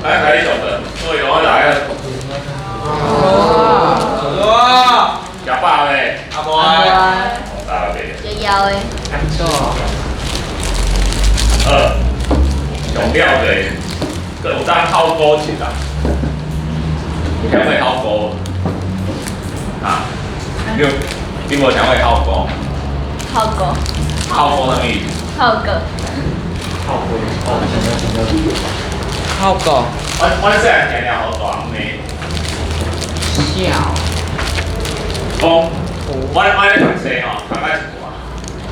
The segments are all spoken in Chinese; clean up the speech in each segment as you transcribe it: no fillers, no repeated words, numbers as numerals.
来一种的，所以我来了。廿八个，阿无啊，三个，有腰的，上了的，有当烤锅吃啦，想会烤锅啊？你无想会烤锅？浩哥，烤锅什么意思？浩哥，好个我细汉听了好大呢。笑，讲，我咧读册吼，读到一半，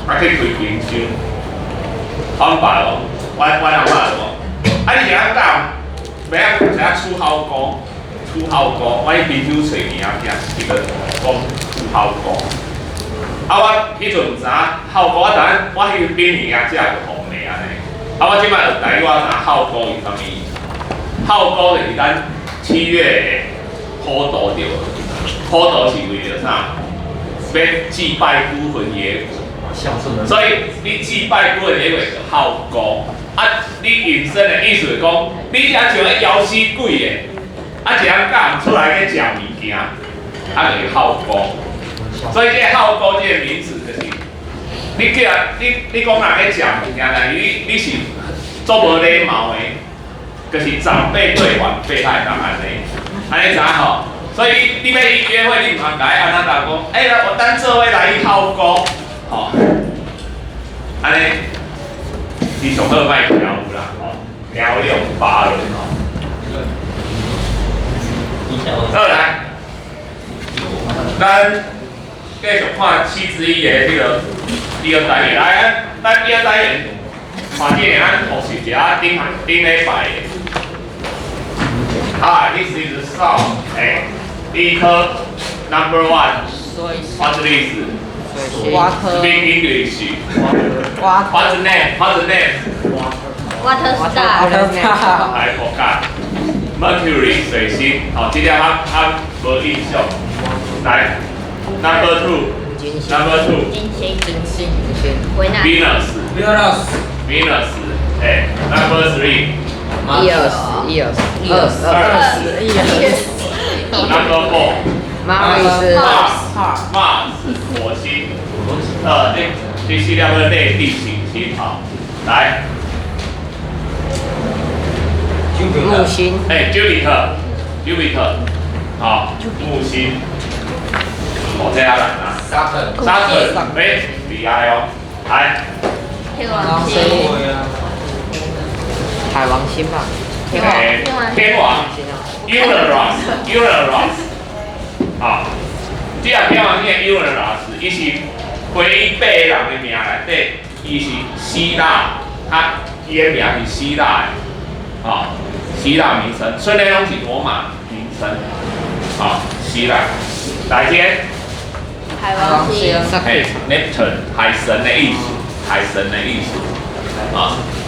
我去开冰箱，我爸讲，我阿嬷就讲，你是安讲，要怎样出烤锅？出烤锅，我去冰箱找名仔，一个讲出烤锅。我迄阵毋知烤锅，我迄个冰年啊，只有红的安尼。我即摆就知我知烤锅是啥物意思？烤锅就是咱7月普渡着，普渡是为着啥？要祭拜孤魂野鬼。所以你祭拜孤魂野鬼就烤锅。你引申的意思是讲，你遮像咧妖死鬼的，一人讲出来去食物件，就是烤锅。所以这个烤锅这个名词就是，你叫你讲人去食物件，但是你是做无礼貌的，就是长辈对晚辈爱当安尼，安尼知吼？所以你要去约会，你唔通甲伊安那讲，我等做伙来去烤锅，吼，安尼，你上好卖跳舞啦，吼，苗栗8轮吼。好来，咱继续看7之1的这个第二单元。来，咱第二单元看见咱复习一下顶礼拜的。This is song，第一科 Number 1， What's the 意思 ？Speak English。What's the name？What's the name？ Water I forgot。Mercury 水星，好，今天他无印象。来 ，Number 2，Number 2，金星，维纳 Venus， Number 3， Number 4， Mars， 火星，这系列的内地行星，好，来。木星Jupiter， 好，木星，我这样来啊 ，Saturn， 厉害哦，来，天王星，海王星吧，天王 Uranus， 好，这个天王星的 Uranus， 伊是唯一8个人的名内底，伊是希腊，伊的名是希腊的，好。希腊名称，虽然拢是罗马名称，希腊。哪天？海王星，Neptune， 海神的意思，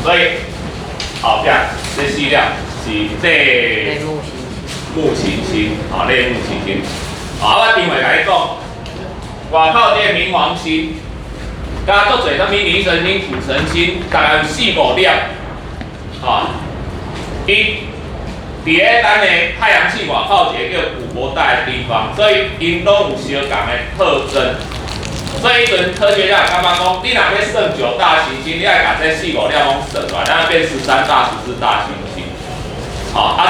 所以，好，这系列是类木行星，类木行星。我定位甲你讲，外口这个冥王星，甲足侪啥物冥神星、土神星，大概有4、5粒，伊伫咧咱的太阳系外口一个叫古柏带的地方，所以因拢有相共的特征。所以迄阵科学家感觉讲，你若要算9大行星，你爱把这4、5粒拢算出来，咱变13大、14大行星。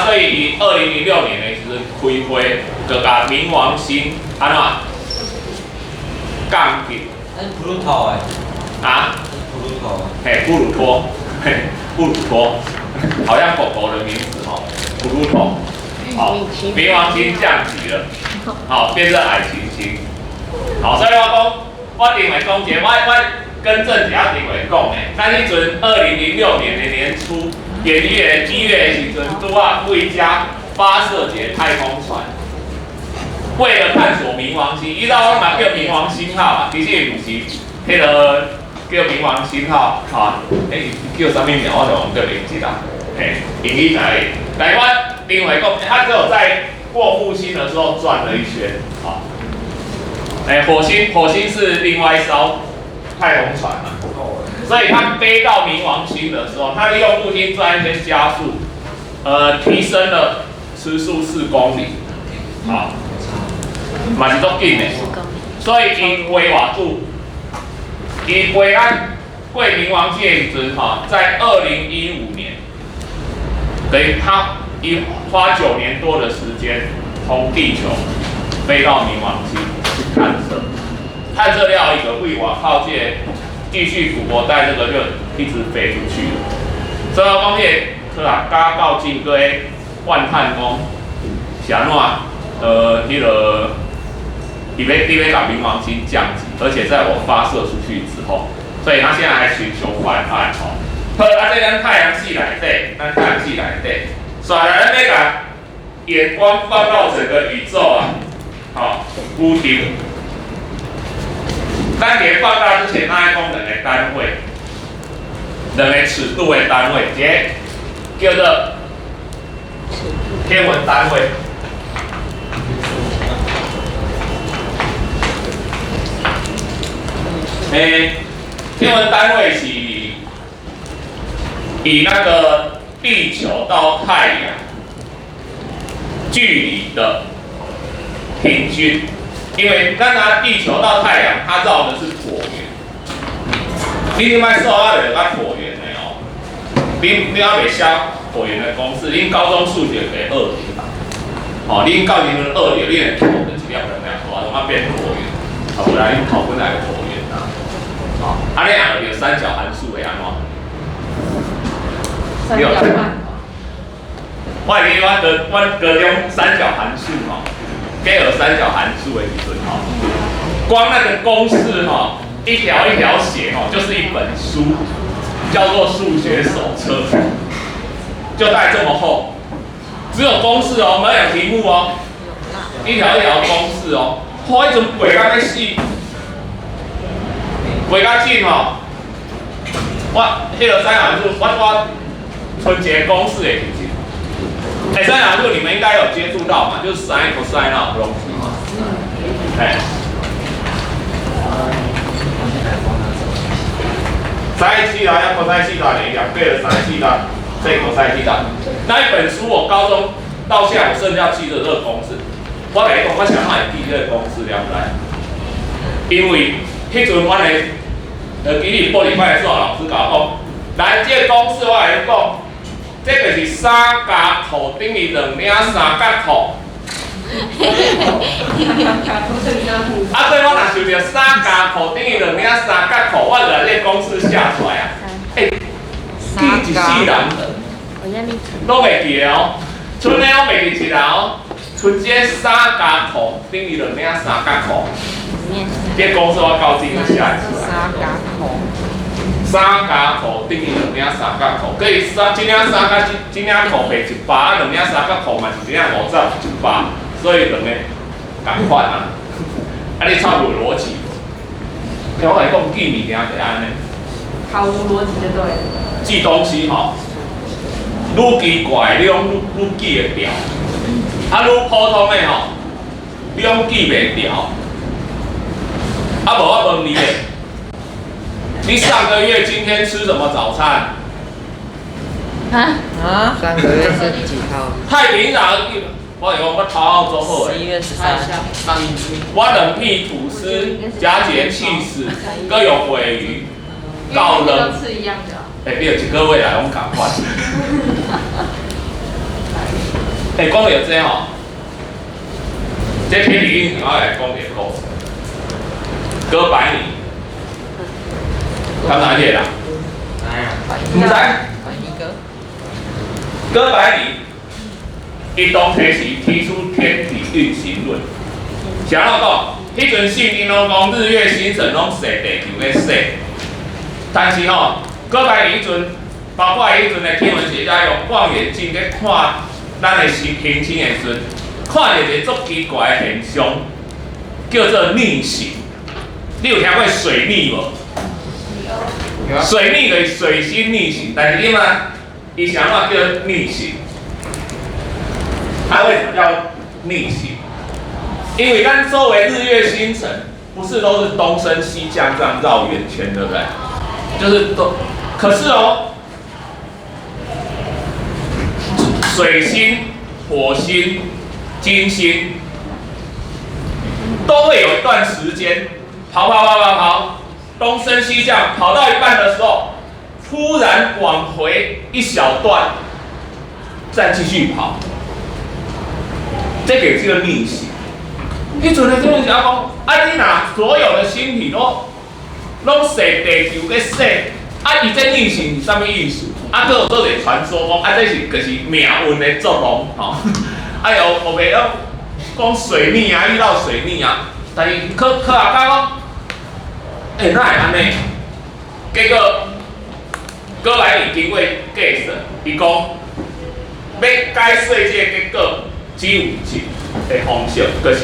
所以以2006年的时阵开会，就甲冥王星安怎降低？普鲁托诶。布鲁托，好像狗狗的名字普鲁托，冥王星降级了，变成矮行星，所以我定为讲一个，我更正一下定为讲的，咱迄阵2006年的年初1月的时阵，拄啊为家发射一个太空船，为了探索冥王星，伊到我嘛叫冥王星号，其实也不是迄个叫冥王星号，叫啥物名我就忘记名字啦。引力哪里？来，我另外讲，它只有在过木星的时候转了一圈，火星是另外一艘太空船嘛，所以它飞到冥王星的时候，它利用木星转一圈加速，提升了时速4公里，好，嘛是足紧的。所以伊飞偌久，伊飞咱过冥王星的时阵，在2015年，等于伊花9年多的时间从地球飞到冥王星去探测，探测了一个为外靠界继续古博带这个就一直飞出去了。所以讲这科学家到今个万叹讲是安怎迄个伊要把冥王星降级，而且在我发射出去之后，所以他现在还寻求翻案好，这咱太阳系内底，虽然咱要把眼光放到整个宇宙啊，好，宇宙，咱连放大之前，咱要讲2个单位，2个尺度的单位，一个叫做天文单位。天文单位是以那个地球到太阳距离的平均，因为咱拿地球到太阳，它绕的是椭圆。你另外数啊，就捌椭圆的哦。你还袂晓椭圆的公式，恁高中数学给2年吧。哦，恁到时阵2年，恁的头就一粒两粒，哇，怎么变椭圆？啊，不然恁头本来是椭圆啊。哦，啊，你若有三角函数会安怎？3角半。我会记阮高中三角函数给有三角函数的时阵光那个公式一条一条写就是一本书，叫做数学手册，就大概这么厚，只有公式没有题目一条一条公式迄阵背到要死，背到紧我迄个三角函数，我存一个公式的其实。三角函数你们应该有接触到嘛，就是 sin、cos 那种东西嘛。sin 西塔要 cos 西塔等于2倍的 sin 西塔再 cos 西塔。那一本书我高中到现在我甚至要记得这个公式。我跟你讲，我想买记这个公式了不？因为迄阵阮的地理破礼拜的数学老师甲我讲，来这个公式我来讲。这就是3加扣等于2领3角扣。所以我若想着3加扣等于2领3角扣，我就把这个公式写出来啊。记一世人拢袂记哦，剩的拢袂记一人剩这3加扣等于2领3角扣。这个公式我到今都写出来。3加扣。3加扣等于2领3角扣，可以1领3角1领扣赔100，啊2领3角扣嘛是1领50，100，所以2个同款啊。你差不多逻辑。我跟你讲记物件就安尼。毫无逻辑就对了。记东西愈奇怪你拢愈记会掉，愈普通的你拢记袂掉。无我问你你上个月今天吃什么早餐？上个月是几号？太平洋，我头号做好11月13。我冷屁吐司加节气死，各有鲔鱼，高冷。都吃一样的。你有一个月来，我们赶快。讲到这这天理应我来讲点故事。哥白尼。看哪页啦？唔知。哥白尼，伊当时提出天体运行论。啥要讲？迄阵圣经拢讲日月星辰拢射地球咧射，但是哥白尼迄阵，包括迄阵的天文学家用望远镜咧看咱的行星的时阵，看到一个足奇怪的现象，叫做逆行。你有听过水逆无？水逆就是水星逆行，但是你嘛，伊想法叫逆行。它为什么叫逆行？因为咱周围日月星辰不是都是东升西降这样绕圆圈，对不对？就是都，可是水星、火星、金星都会有一段时间跑，东升西降，跑到一半的时候，突然往回一小段，再继续跑，这个叫逆行。迄阵的这种是讲，你若所有的星体拢射地球去射，伊这逆行是啥物意思？佫有做一个传说讲，这是就是命运的作弄吼。有袂讲水逆啊，遇到水逆啊，但是科学家讲，哪会安尼？结果哥白尼经过计算，伊讲要解说这个结果，只有一个方式，就是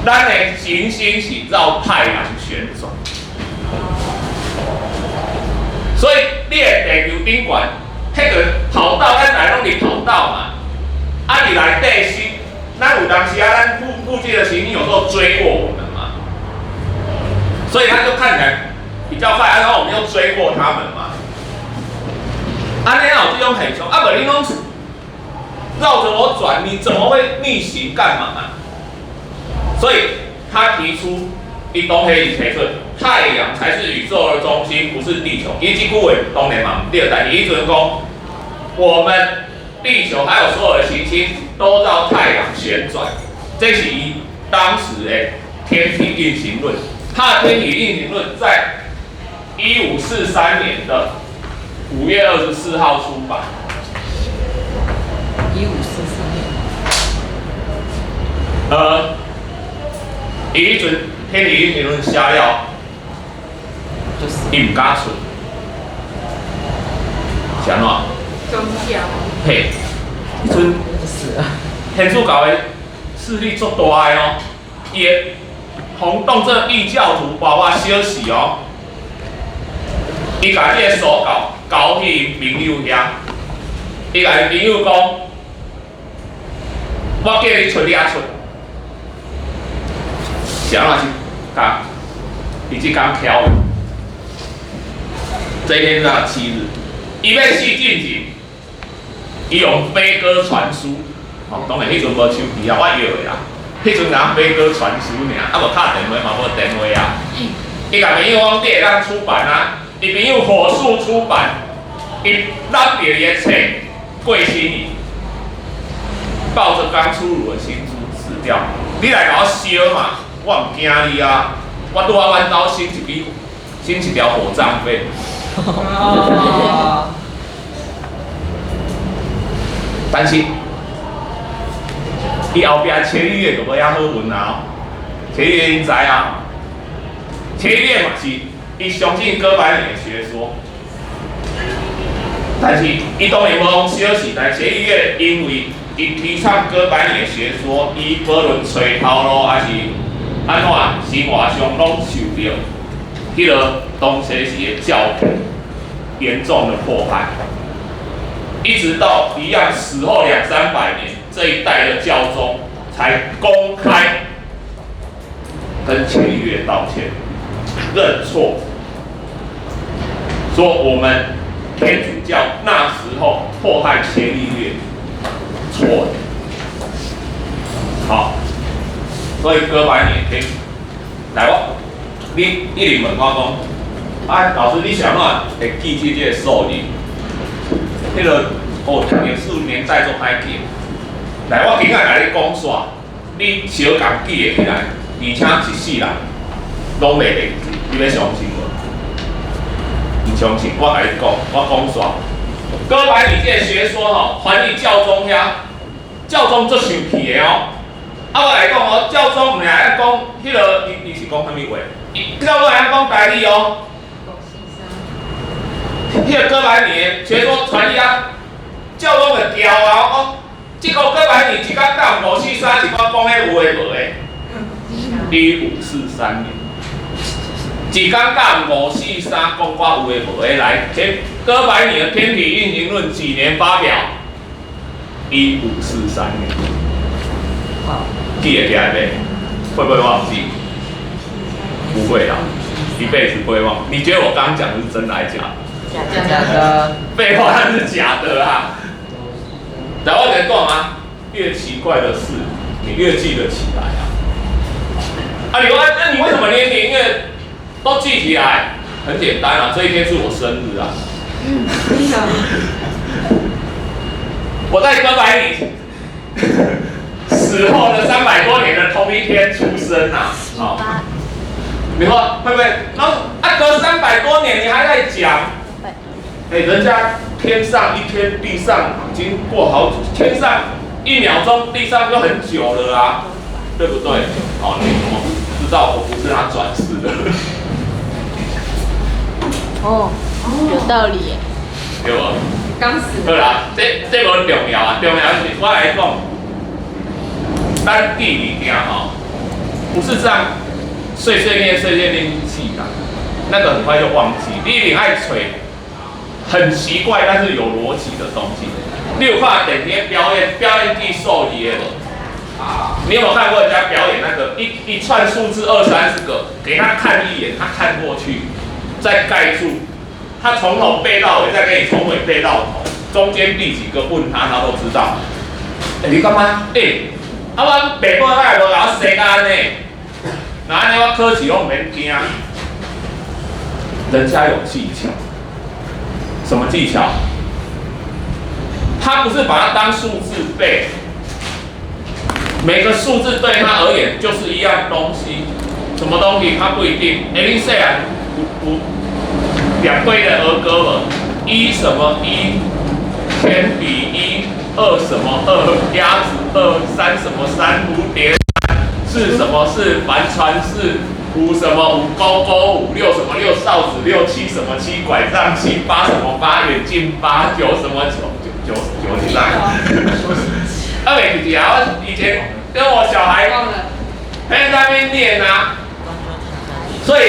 咱的行星是绕太阳旋转。所以你的地球顶悬，迄个跑道咱来拢是跑道嘛，伫内底是，咱有当时咱附近的行星有时候追过我们嘛，所以它就看起来比较快，然后我们又追过他们嘛。你有这种现象，不然你拢绕着我转，你怎么会逆行干嘛？所以他提出。伊当时伊提出，太阳才是宇宙的中心，不是地球。伊即句话当然嘛唔对，但是伊阵讲，我们地球还有所有的行星都绕太阳旋转，这是伊当时的天体运行论。他的天体运行论在1543年的5月24号出版。1543年。伊迄阵。天体运行论写了，伊唔敢出，是安怎？宗教。嘿，迄阵天主教的势力足大的哦，伊会轰动这异教徒，包括小事哦。伊甲这个手交去因朋友遐，伊甲因朋友讲，我叫你出，你也出。是安怎是？伊即工挑的，这一天是他的7日，伊要四进前，伊用飞鸽传书，当然迄阵无手机啊，我摇的啦，迄阵人飞鸽传书尔，无敲电话嘛，无电话啊。伊甲朋友讲，你会当出版啊，伊朋友火速出版，伊拿着伊的册过身去，抱着刚出炉的新书死掉，你来甲我烧嘛？我唔惊你啊！我拄啊弯刀升一条火葬费。但是，伊后壁伽利略就无遐好运啊！伽利略因知啊，伽利略嘛是伊相信哥白尼的学说，但是伊当然无讲小事，但伽利略因为伊提倡哥白尼的学说，伊无论吹头路还是安怎生活上拢受到迄个东西是的教廷严重的迫害，一直到一样死后200-300年，这一代的教宗才公开跟伽利略道歉，认错，说我们天主教那时候迫害伽利略错了。好。所以哥白尼天，来你一直问我讲，老师你想怎会记这个数字？迄个元素年代做歹记。来，我今仔甲你讲煞，你小共记会起来，而且一世人拢袂记，你要相信无？唔相信，我甲你讲，我讲煞。哥白尼这个学说吼，传入教宗遐，教宗足生气的哦。我来讲哦，教宗唔是爱讲迄个，伊是讲啥物话？教宗爱讲台语哦。迄个哥白尼的学说传入啊，教宗就骄傲讲，这个哥白尼一工到543是我讲的有诶无诶？1543年，一工到543讲我有诶无诶来，这哥白尼的天体运行论几年发表？1543年。记得起来没？会不会忘记？不会啦，一辈子不会忘。你觉得我刚刚讲的是真的还是假的？假的。废话，那是假的啊！越奇怪的事，你越记得起来啊。啊，你说，那你为什么连年月都记起来？很简单啊，这一天是我生日啊。我在哥白尼死后的300多年的同一天出生啊。好，你说会不会？然后隔300多年你还在讲？人家天上一天，地上已经过好久，天上1秒钟，地上就很久了啊，对不对？哦，你怎么知道我不是他转世的？哦，有道理耶。对不？刚死。对啦，这无重要啊，重要是我来讲，咱地理件吼，不是这样碎碎念记的，那个很快就忘记。你一定爱找很奇怪但是有逻辑的东西。你有看电影表演技术业的？你有没有看过人家表演那个一串数字20-30个，给他看一眼，他看过去，再盖住，他从头背到尾，再给你从尾背到头，中间第几个问他，他都知道。你干嘛？我爸母哪会无甲我生安呢？那安尼我考试我唔免惊。人家有技巧，什么技巧？他不是把它当数字背。每个数字对他而言就是一样东西，什么东西他不一定。你细汉有2堆的儿歌了，1什么1，铅笔1，2什么2，鸭子2，3什么3，蝴蝶3，4什么4，帆船4，5什么5，勾勾5，6什么6，哨子6，7什么7，拐杖7，8什么8，远近8，9什么9是哪？袂记啊！我以前跟我小孩在那边念啊，所以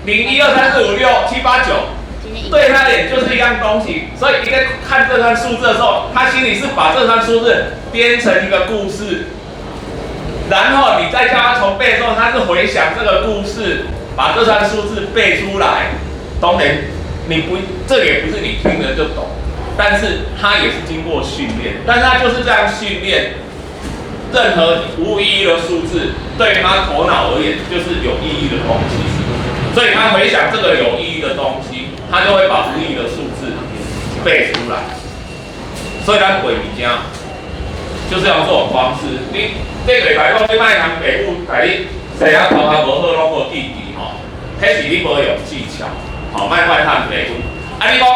0、1、2、3、4、5、6、7、8、9，对他也就是一样东西。所以你在看这串数字的时候，他心里是把这串数字编成一个故事，然后你再叫他重背的时候，他是回想这个故事，把这串数字背出来。当然，这也不是你听了就懂。但是他也是经过训练，但是他就是这样训练，任何无意义的数字对他头脑而言就是有意义的东西，所以他回想这个有意义的东西，他就会把无意义的数字背出来。所以咱背物件就是用这种方式，你这个来讲，你卖人北部改你谁啊头壳无好拢无记忆吼，迄是你无用技巧，好卖快看北部。啊你讲。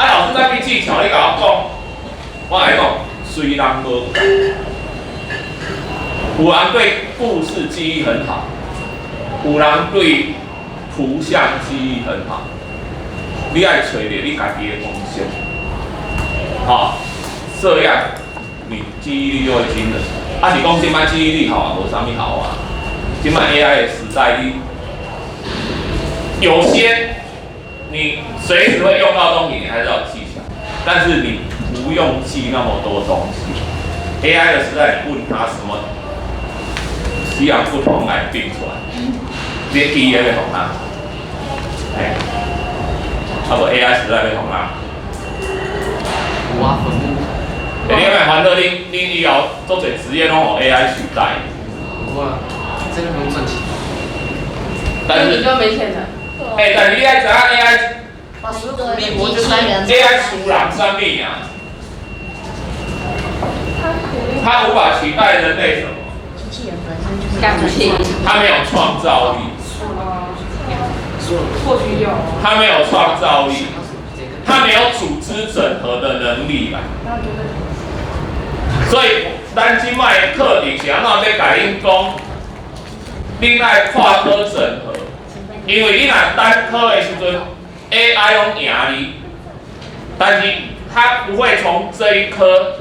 老师在技巧，你甲我讲，我来讲，虽然无，有人对故事记忆很好，有人对图像记忆很好，你爱找到你家己的方向，这样你记忆力就会惊人。是讲现在记忆力好啊，无啥物好啊，现在 AI 的时代，有些。你随时会用到的东西，你还是要记起来，但是你不用记那么多东西。AI 的时代，你问他什么，西洋不同来并出来，你记也会同他。差不多 AI 时代会同他。有啊，分布。你有没有烦恼？你以后做些职业拢用 AI 取代？有啊，这个不用赚钱。但是你就没钱了。但是你爱知影 AI， 我就是 AI 输人啥物啊？它无法取代人类什么？机器人本身就是感情，它没有创造力。或许有。它没有创造力，它没有组织整合的能力啦。所以，咱即摆的课程是安怎要甲恁讲？恁爱跨科整合。因为你若单科的时阵 ，AI 拢赢你，但是他不会从这一科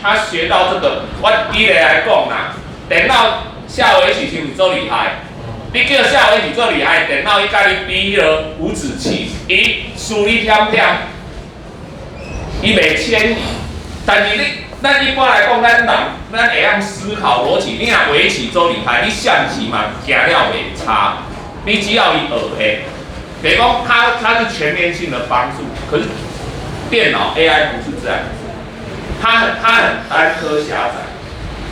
他学到这个。我举例来讲啦，电脑下围棋是不是最厉害？你叫下围棋最厉害，电脑伊甲你比迄个五子棋，伊输你忝忝，伊袂迁移。但是咱一般来讲，咱会晓思考逻辑。你若围棋最厉害，你象棋嘛行了袂差。你只要以会，比如讲它是全面性的帮助，可是电脑 AI 不是这样，它很单科狭窄，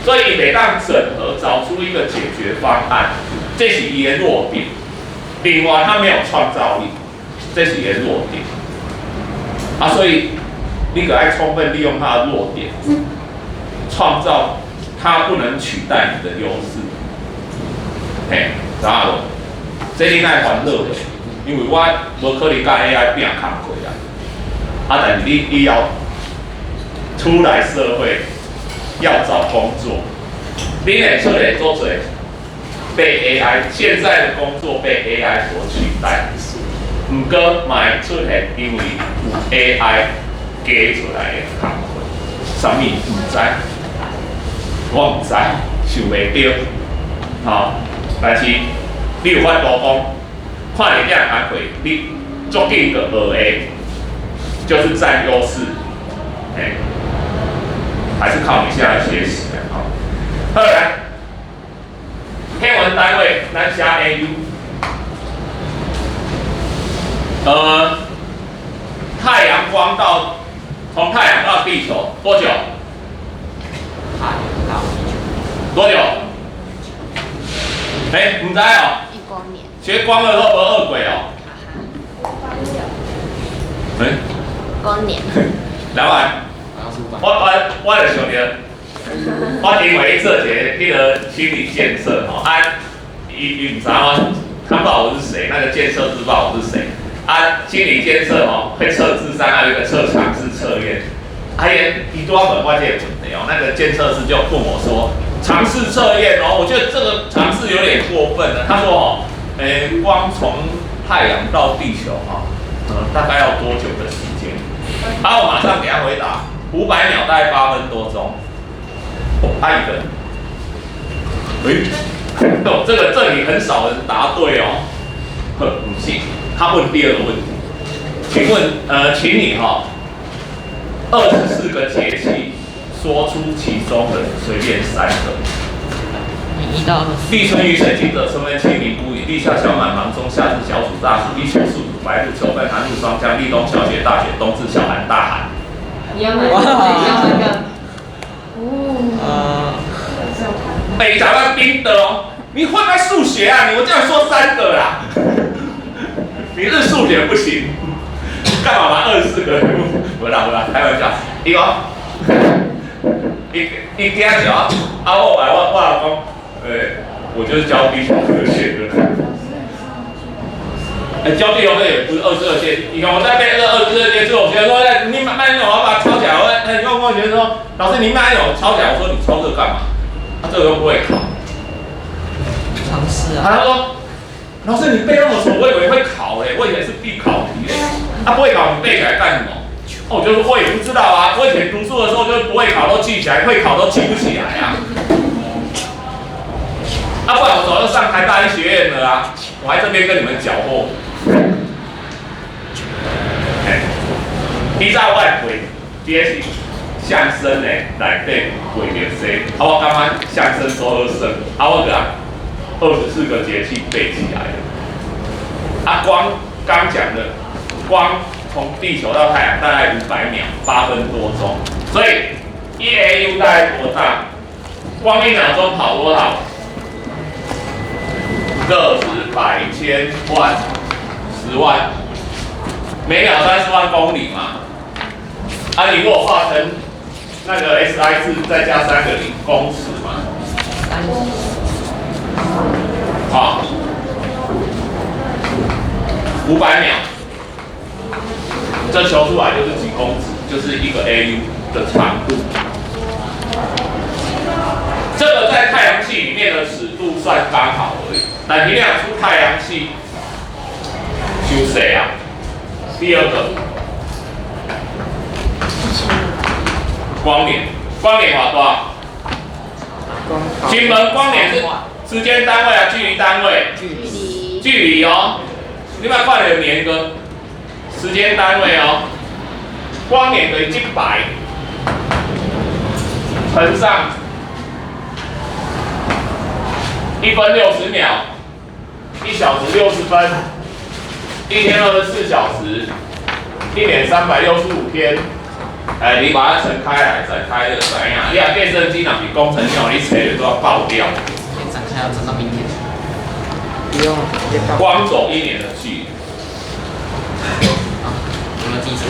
所以每当整合找出一个解决方案，这是伊的弱点。另外，他没有创造力，这是伊的弱点。啊，所以你可爱充分利用他的弱点，创造他不能取代你的优势。嘿，知道无？这你爱烦恼的，因为我无可能甲 AI 拼工课啊。啊，但是你要出来社会，要找工作，你会出来做做被 AI 现在的工作被 AI 所取代。唔过买出现，因为有 AI 加出来的工课，啥物唔知，我唔知，想袂到，吼。但是你有法度讲，看你这样工课，你足紧个学的，就是占优势，哎，还是靠你现在学习的，好。好来，天文单位咱写 AU。太阳光从太阳到地球多久？太阳到地球多久？唔知哦。1光年。学光的都无二轨哦。光年。来吧，我就想着，我因为做一个心理建设吼，伊唔知我，他不知道我是谁，那个建设师不知道我是谁。心理建设会测智商，还有一个测尝试测验。伊多本我这个问题那个建设师就问我说，尝试测验我觉得这个尝试有点过分了。他说光从太阳到地球大概要多久的时间？我马上给他回答，500秒大概8分多钟。一个，这里很少人答对哦。不是。他问第二个问题，请问请你24个节气，说出其中的随便3个。1到24。立春雨水惊蛰，春分清明谷雨，立夏小满芒种，夏至小暑大暑，立秋暑土白露，秋分寒露霜降，立冬小雪大雪，冬至小寒大寒。你要哪个？你要哪个？讲到冰的哦，你会不会数学啊？我这样说3个啦。你是数学不行，干嘛把24个？不啦，开玩笑。伊讲，伊惊着我老公，我就是教地球科学的。教地球科学也不是22届，你看我在背22届之后，我学生说，你慢点，我要把它抄起来。我学生说，老师你慢点，我抄起来。我说你抄这个干嘛？这个又不会考。尝试啊。他说。老师，你背那么熟，我以为会考嘞，我以为是必考题嘞。不会考，你背起来干什么？我就说我也不知道啊。我以前读书的时候，就是不会考都记起来，会考都记不起来啊。不然我早就上台大医学院了啊！我还这边跟你们搅和。依照我会，这是相声嘞，内底会着说，我感觉相声都好耍，我就24个节气背起来了。光刚讲的，光从地球到太阳大概500秒，8分多钟，所以1AU 大概多大？光1秒钟跑多少？个十百千万10万，每秒30万公里嘛。你如果化成那个 SI 字再加3个0，公尺嘛。好，500秒，这求出来就是几公尺，就是一个 AU 的长度。这个在太阳系里面的尺度算刚好而已。但你俩出太阳系，就谁啊？第二个，光年，光年花多少？金门光年是时间单位距离单位？距离哦。你把快点年个时间单位哦。光年等于100乘上1分60秒，1小时60分，1天24小时，1年365天，你把它撑开来，再开就怎样？你啊变声机若比工程用，你吹就都要爆掉。展开要展到明天。不用，光走1年的距离。有没有技术？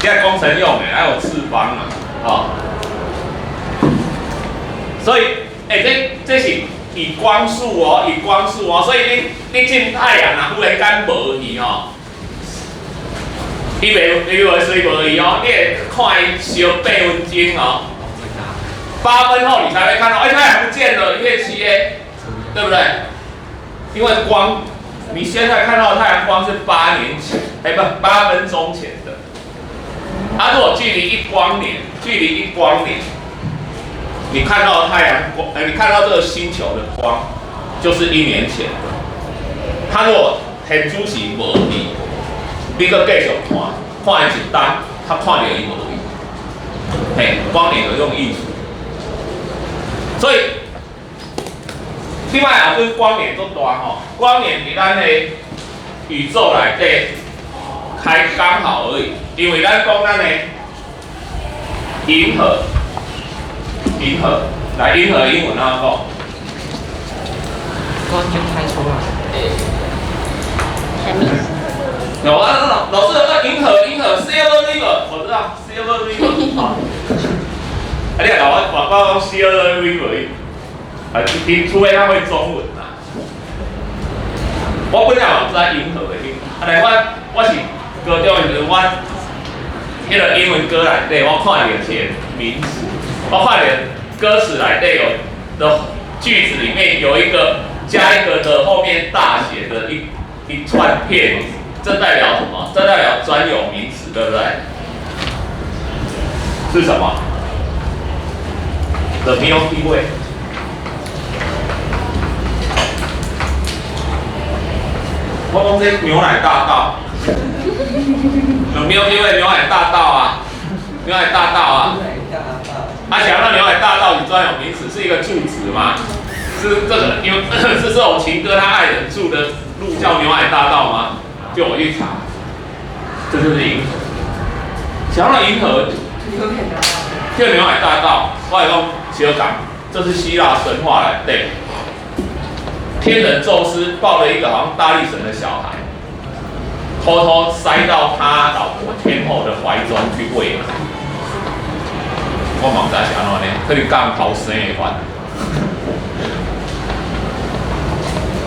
现在工程用的还有次方啊，所以这是以光速哦，以光速哦，所以你进太阳啊，忽然间无去哦，你袂随无去哦，你会看伊烧8分钟哦，8分后你才会看到，太阳不见了，一片漆黑，对不对？因为光，你现在看到的太阳光是8年前，8分钟前的。它如果距离1光年，你看到太阳光，你看到这个星球的光，就是1年前的。它如果现主是无去，你搁继续看一单，他看到伊无去。嘿，光年有用艺术，所以另外啊，跟光年都大吼，光年伫咱的宇宙内底开刚好而已。因为咱讲咱的银河，来银河英文怎讲？光就开出来。什么？有啊，老师有个银河 Silver River， 我知道 Silver River 好。你来搞我讲 Silver River， 除非他会中文啦。我本来嘛不知道银河的英，来我是高中的时候我。迄个英文歌内底，我看到写名词，我看到歌词内底有的句子里面有一个加一个的后面大写的一串片语，这代表什么？这代表专有名词，对不对？是什么 ？The Milky Way。我讲这牛奶大道。有没有因为牛奶大道啊？牛奶大道啊！想到牛奶大道，你专有名词是一个住址吗？是这个，因为是这种情歌他爱人住的路叫牛奶大道吗？就我去查，这就是银河。想到银河，就牛奶大道，我来讲小讲，这是希腊神话来对。天人宙斯抱了一个好像大力神的小孩。偷偷塞到他老婆天后的怀中去喂奶。我嘛不知道是安怎呢，可能刚逃生的款。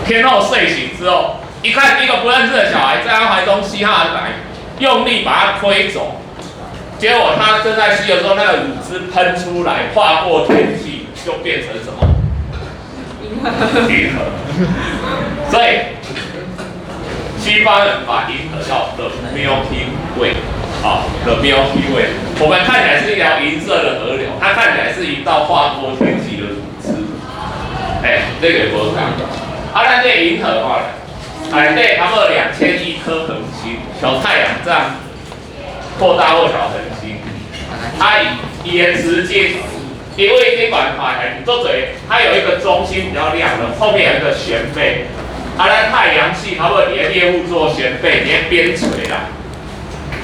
天后睡醒之后，一看一个不认识的小孩在他怀中吸他的奶，用力把他推走。结果他正在吸的时候，那个乳汁喷出来，划过天际，就变成什么？银河。所以。西方人把银河叫 The Milky Way， The Milky Way， 我们看起来是一条银色的河流，它看起来是一道划过天际的乳汁。这个不讲。咱这银河话内底差不多2000亿颗恒星，小太阳这样或大或小恒星，伊的直径，因为这板块做嘴，它有一个中心比较亮的，后面有一个悬背。咱太阳系差不多伫咧猎户座旋背，伫咧边陲啦，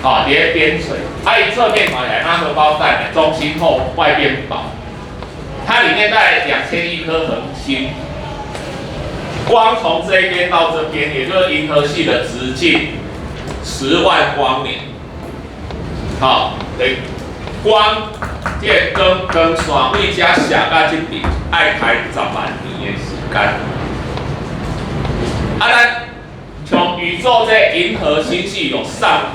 伫咧边陲。伊侧面看起来像荷包蛋，中心厚，外边薄。它里面带2000亿颗恒星，光从这边到这边，也就是银河系的直径10万光年。光这光线为遮射到这边，爱开10万年的时间。咱从宇宙这银河星系有像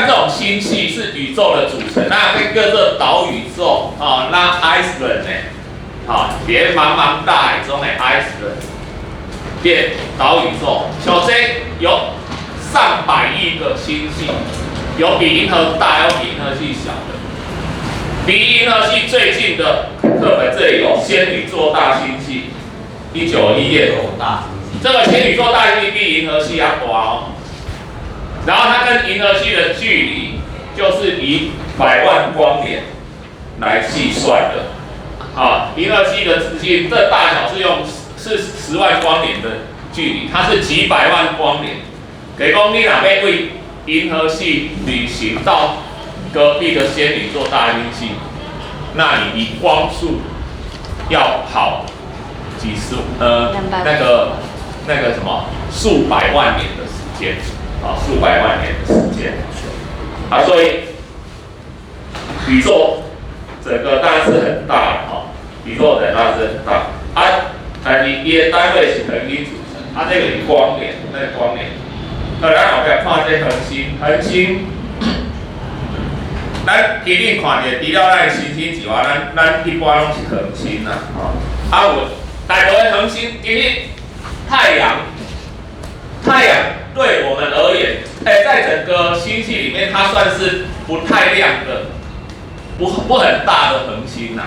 这种星系是宇宙的组成，那这个这岛宇宙那 island 呢，别茫茫大海中的 island， 变岛宇宙，首先有上百亿个星系，有比银河大，有比银河系小的。离银河系最近的课本这里有仙女座大星系，191页。这个仙女座大星系比银河系要大哦，然后它跟银河系的距离就是以100万光年来计算的。银河系的直径这大小是10万光年的距离，它是几百万光年。给讲你若要为银河系旅行到隔壁的仙女座大星系，那你以光速要跑几十那个什么数百万年的时间啊，数百万年的时间啊，所以宇宙整个当然是很大啊，宇宙的当然是很大啊，你的单位是恒星组成，啊，这个是光年，那个光年，咱后壁看这恒星，恒星，咱一定看着，除了咱星星之外，咱一般拢是恒星啦，啊，有大多的恒星，因为太阳对我们而言，在整个星系里面，它算是不太亮的，不很大的恒星呐。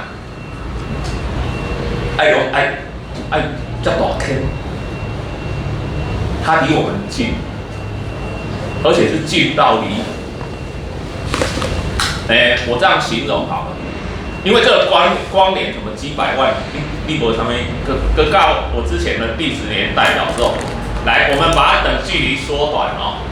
叫大天，它离我们近，而且是近到离，我这样形容好了，因为这个光年什么几百万，立国上面跟告我之前的历史年代表之后，来，我们把它等距离缩短哦。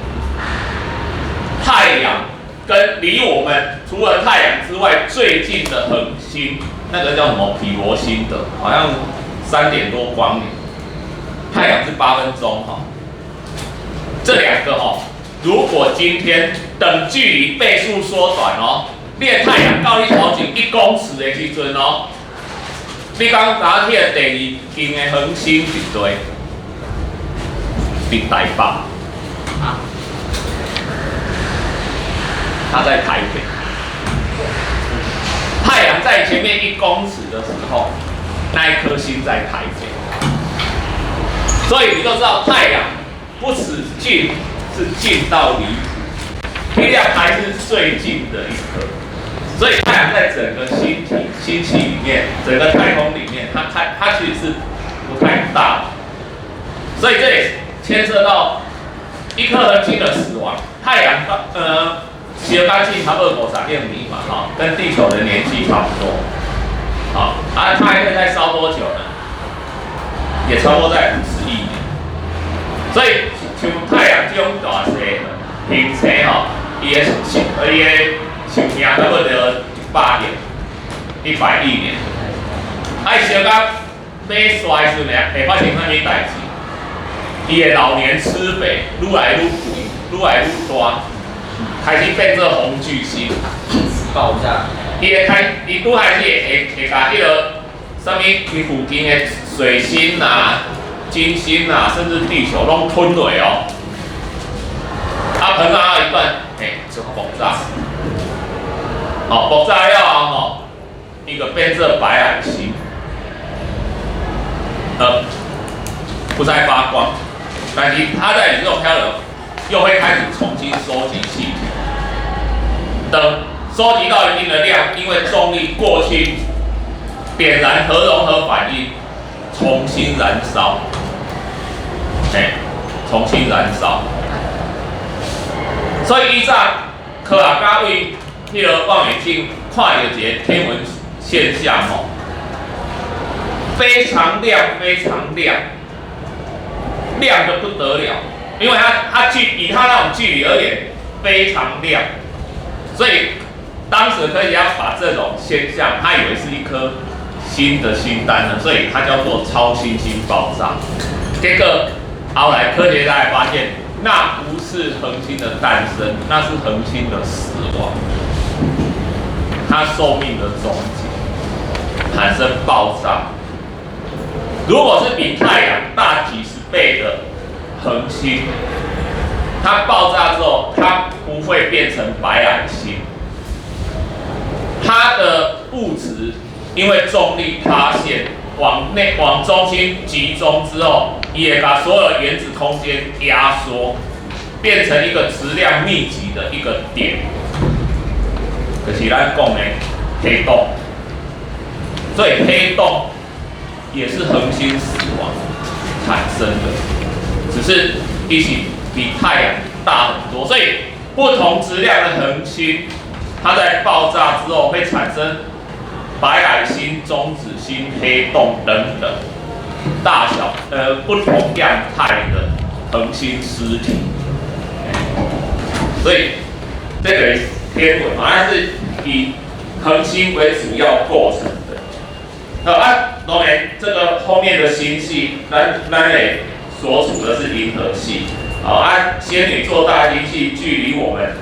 太阳跟离我们除了太阳之外最近的恒星，那个叫什么毗罗星的，好像3点多光年，太阳是8分钟哈。这两个哦，如果今天等距离倍数缩短哦，你的太阳到你头前1公尺的时阵哦，你讲打迄个第2近的恒星是对，伫台北啊，它在台北。太阳在前面1公尺的时候，那一颗星在台北，所以你就知道太阳不止近，是近到离谱，力量还是最近的一颗。所以太阳在整个星系里面，整个太空里面，它其实是不太大的。所以这也牵涉到一颗恒星的死亡。太阳其干系差不多50亿米嘛，哈，跟地球的年纪差不多。好，它还可以再烧多久呢？也差不多在50亿年。所以像太阳这种大细的行星吼，伊的寿命差不多100年、100亿年。烧到要衰的时阵会发生啥物代志？伊的老年痴肥，愈来愈贵，愈来愈大。开始变做红巨星，爆炸。伊拄开始会甲迄个啥物伊附近的水星啊、金星啊，甚至地球拢吞落哦。膨胀到一段，就爆炸。爆炸了后一个变做白矮星，不再发光，但是它在宇宙漂流，又会开始重新收集气体。等收集到一定的量，因为重力过去点燃核融合反应，重新燃烧，重新燃烧。所以依照科学家为迄个望远镜看到一个天文现象哦，非常亮，非常亮，亮得不得了，因为以它那种距离而言非常亮。所以当时科学家把这种现象，他以为是一颗新的星蛋呢，所以它叫做超新星爆炸。结果后来科学家也发现，那不是恒星的诞生，那是恒星的死亡，它寿命的终结，产生爆炸。如果是比太阳大几十倍的恒星，它爆炸之后，它不会变成白矮星，它的物质因为重力塌陷，往中心集中之后，也把所有原子空间压缩，变成一个质量密集的一个点，就是咱讲的黑洞。所以黑洞也是恒星死亡产生的，只是比太阳大很多，所以不同质量的恒星，它在爆炸之后会产生白矮星、中子星、黑洞等等大小不同样态的恒星尸体。所以这个天文嘛，它是以恒星为主要构成的。当然这个后面的星系，咱也所处的是银河系。仙女座大星系距离我们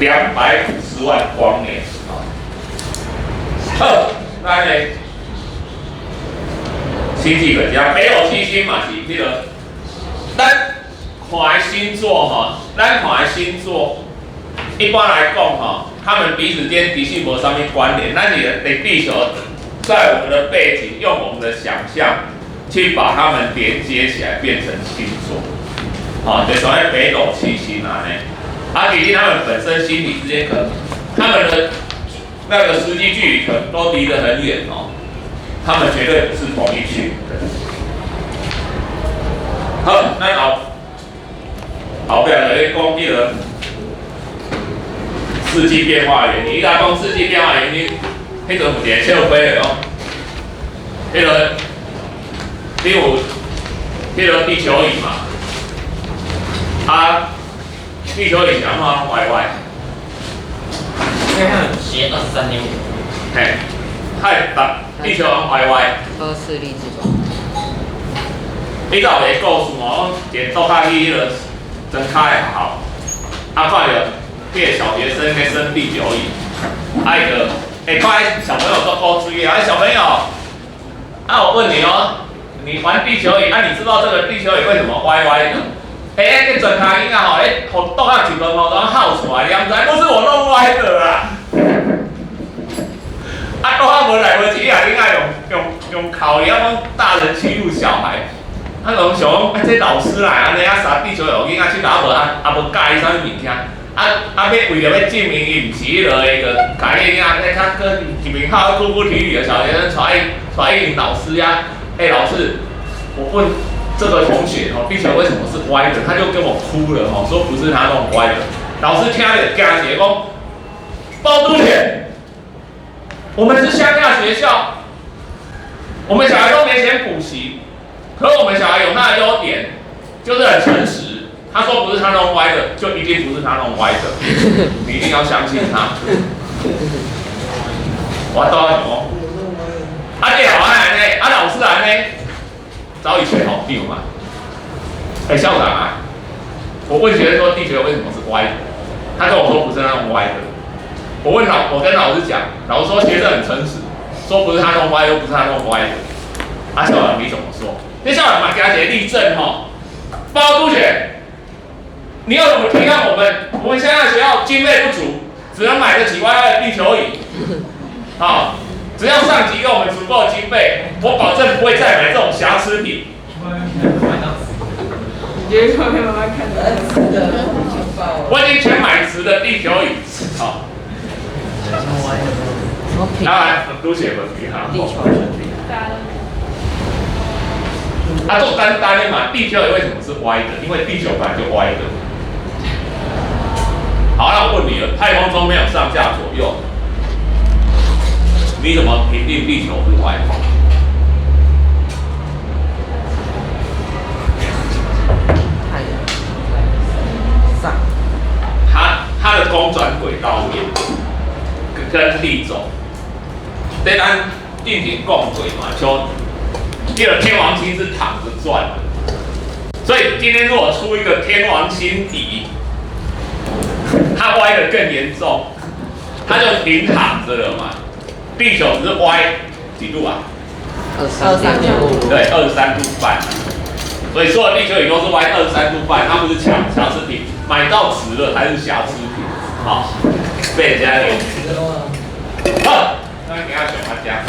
250万光年。咱呢，星际学家北斗七星嘛是这个，咱看的星座咱看的星座，一般来讲他们彼此间的确无什么关联。咱是地球在我们的背景，用我们的想象去把它们连接起来，变成星座。就所谓北斗七星其实他们本身星体之间可能，他们的那个实际距离可能都离得很远他们绝对不是同一群的。好，那后边来讲这个四季变化原理。伊来讲四季变化原理，迄阵有一个笑话的你有地球仪嘛？地球仪是安怎歪歪？因为他们斜23.5。嘿，地球歪歪。24粒子中。你知道有个故事一个倒下去迄个真卡的学校，看到迄个小学生在升地球仪，看小朋友都高追啊，小朋友，我问你你玩地球仪，你知道这个地球仪为什么歪歪的？这整卡囡仔倒下去了都耗出来，你唔知不是我弄歪的啦。倒下无来不及啊，囡仔用考验大人欺负小孩。拢想讲，这老师来安尼啥地球有囡仔去搞无教伊啥物物件，要为了要证明伊唔是迄个教囡仔，他跟体名号哭哭啼啼的小学生传一名老师呀，老师，我问这个同学地球为什么是歪的？他就跟我哭了说不是他弄歪的。老师听了惊起讲，包督学，我们是乡下学校，我们小孩都没钱补习。可是我们小孩有他的优点，就是很诚实。他说不是他弄歪的，就一定不是他弄歪的，你一定要相信他。我都要讲，这老师安尼，老师安尼，早以前好丢嘛。校长我问学生说地球为什么是歪的，他跟我说不是他弄歪的。我跟老师讲，老师说学生很诚实，说不是他弄歪，又不是他弄歪的。校长你怎么说？那校长嘛，给他写例证包督学，你要怎么提倡我们现在学校经费不足，只能买得起歪歪的地球仪。只要上级给我们足够的经费，我保证不会再买这种瑕疵品。你觉得后面慢慢看到我已经全买值的地球仪。当然，都写文笔哈。做单的嘛，地球仪为什么是歪的？因为地球本来就歪的。好，那我问你了，太空中没有上下左右，你怎么评定地球是歪的？上，它的公转轨道面跟力轴，对咱进行共轨嘛，就这个天王星是躺着转的，所以今天如果出一个天王星仪，它歪的更严重，它就平躺着了嘛。地球只是歪几度啊23.5，对，23度半。所以所有地球仪都是歪23度半，它不是瑕疵品，买到值了才是瑕疵品。被人家留。好，那你要选他家。